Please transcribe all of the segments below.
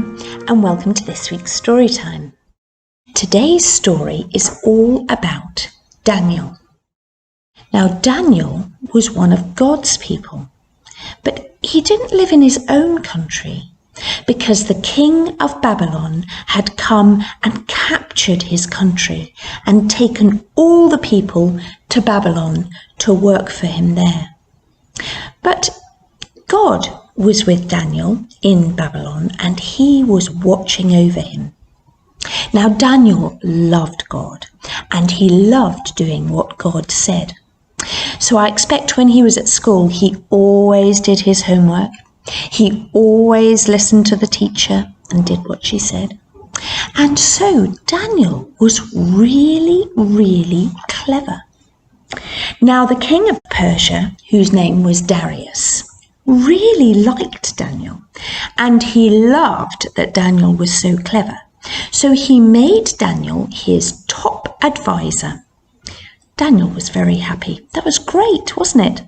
everyone, and welcome to this week's story time. Today's story is all about Daniel. Now, Daniel was one of God's people, but he didn't live in his own country because the king of Babylon had come and captured his country and taken all the people to Babylon to work for him there. But God was with Daniel in Babylon, and he was watching over him. Now, Daniel loved God, and he loved doing what God said. So I expect when he was at school, he always did his homework. He always listened to the teacher and did what she said. And so Daniel was really, really clever. Now, the king of Persia, whose name was Darius, really liked Daniel, and he loved that Daniel was so clever. So he made Daniel his top advisor. Daniel was very happy. That was great, wasn't it?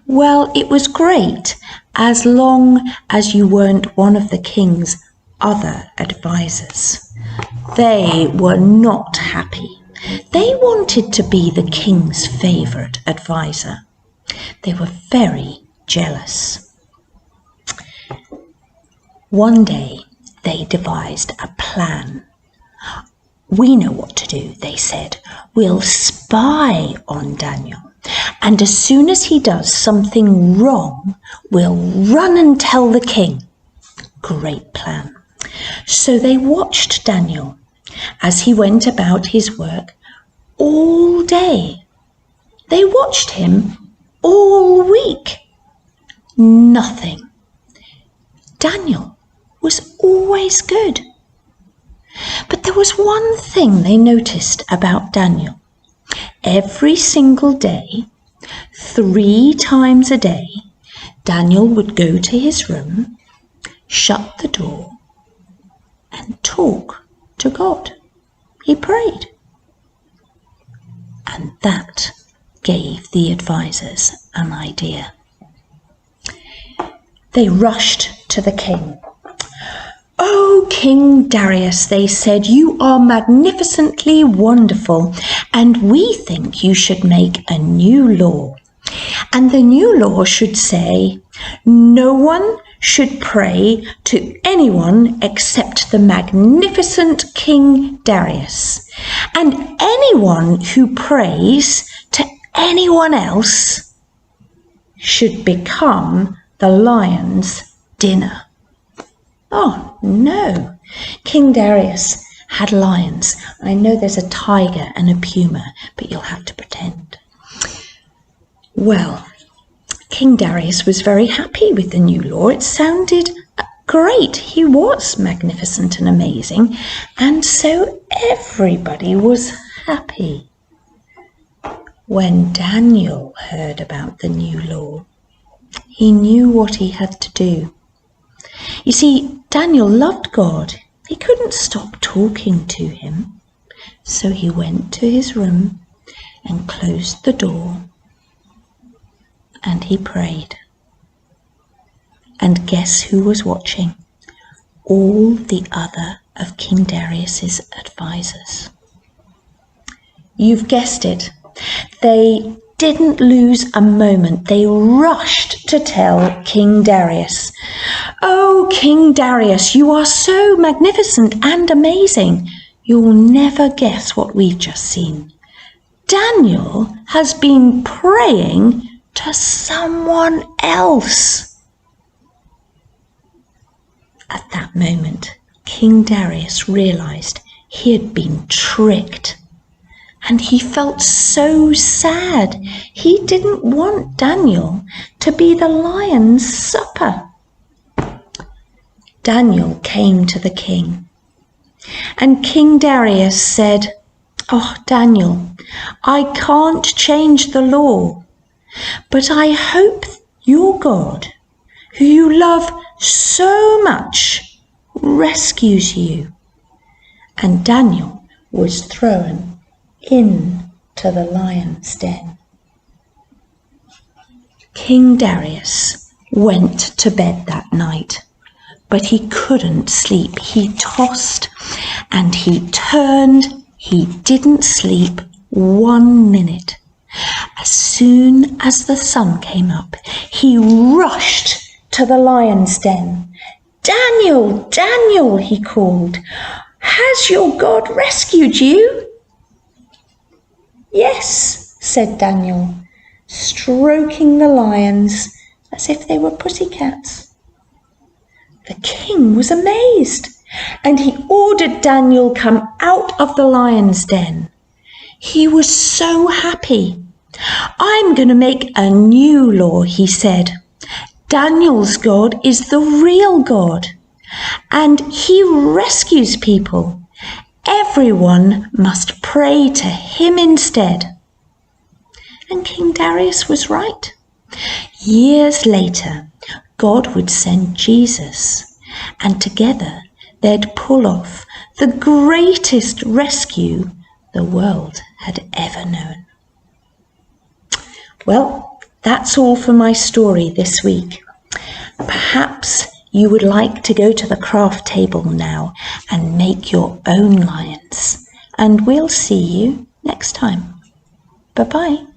Well, it was great as long as you weren't one of the king's other advisors. They were not happy. They wanted to be the king's favourite advisor. They were very jealous. One day they devised a plan. We know what to do, they said. We'll spy on Daniel, and as soon as he does something wrong, we'll run and tell the king. Great plan. So they watched Daniel as he went about his work all day. They watched him all week. Nothing. Daniel was always good. But there was one thing they noticed about Daniel. Every single day, 3 times a day, Daniel would go to his room, shut the door, and talk to God. He prayed. And that gave the advisors an idea. They rushed to the king. "Oh, King Darius," they said, "you are magnificently wonderful, and we think you should make a new law. And the new law should say, no one should pray to anyone except the magnificent King Darius. And anyone who prays to anyone else should become the lion's dinner." Oh, no. King Darius had lions. I know there's a tiger and a puma, but you'll have to pretend. Well, King Darius was very happy with the new law. It sounded great. He was magnificent and amazing, and so everybody was happy. When Daniel heard about the new law, he knew what he had to do. You see, Daniel loved God. He couldn't stop talking to him. So he went to his room and closed the door, and he prayed. And guess who was watching? All the other of King Darius's advisors. You've guessed it. They didn't lose a moment. They rushed to tell King Darius. "Oh, King Darius, you are so magnificent and amazing. You'll never guess what we've just seen. Daniel has been praying to someone else." At that moment, King Darius realized he had been tricked. And he felt so sad. He didn't want Daniel to be the lion's supper. Daniel came to the king, and King Darius said, "Oh, Daniel, I can't change the law, but I hope your God, who you love so much, rescues you." And Daniel was thrown into the lion's den. King Darius went to bed that night But he couldn't sleep. He tossed and he turned. He didn't sleep 1 minute. As soon as the sun came up, he rushed to the lion's den. "Daniel, Daniel," he called, "has your God rescued you?" "Yes," said Daniel, stroking the lions as if they were pussycats. The king was amazed, and he ordered Daniel come out of the lion's den. He was so happy. "I'm going to make a new law," he said. "Daniel's God is the real God, and he rescues people. Everyone must pray to him instead." And King Darius was right. Years later, God would send Jesus, and together they'd pull off the greatest rescue the world had ever known. Well, that's all for my story this week. Perhaps you would like to go to the craft table now and make your own lions. And we'll see you next time. Bye-bye.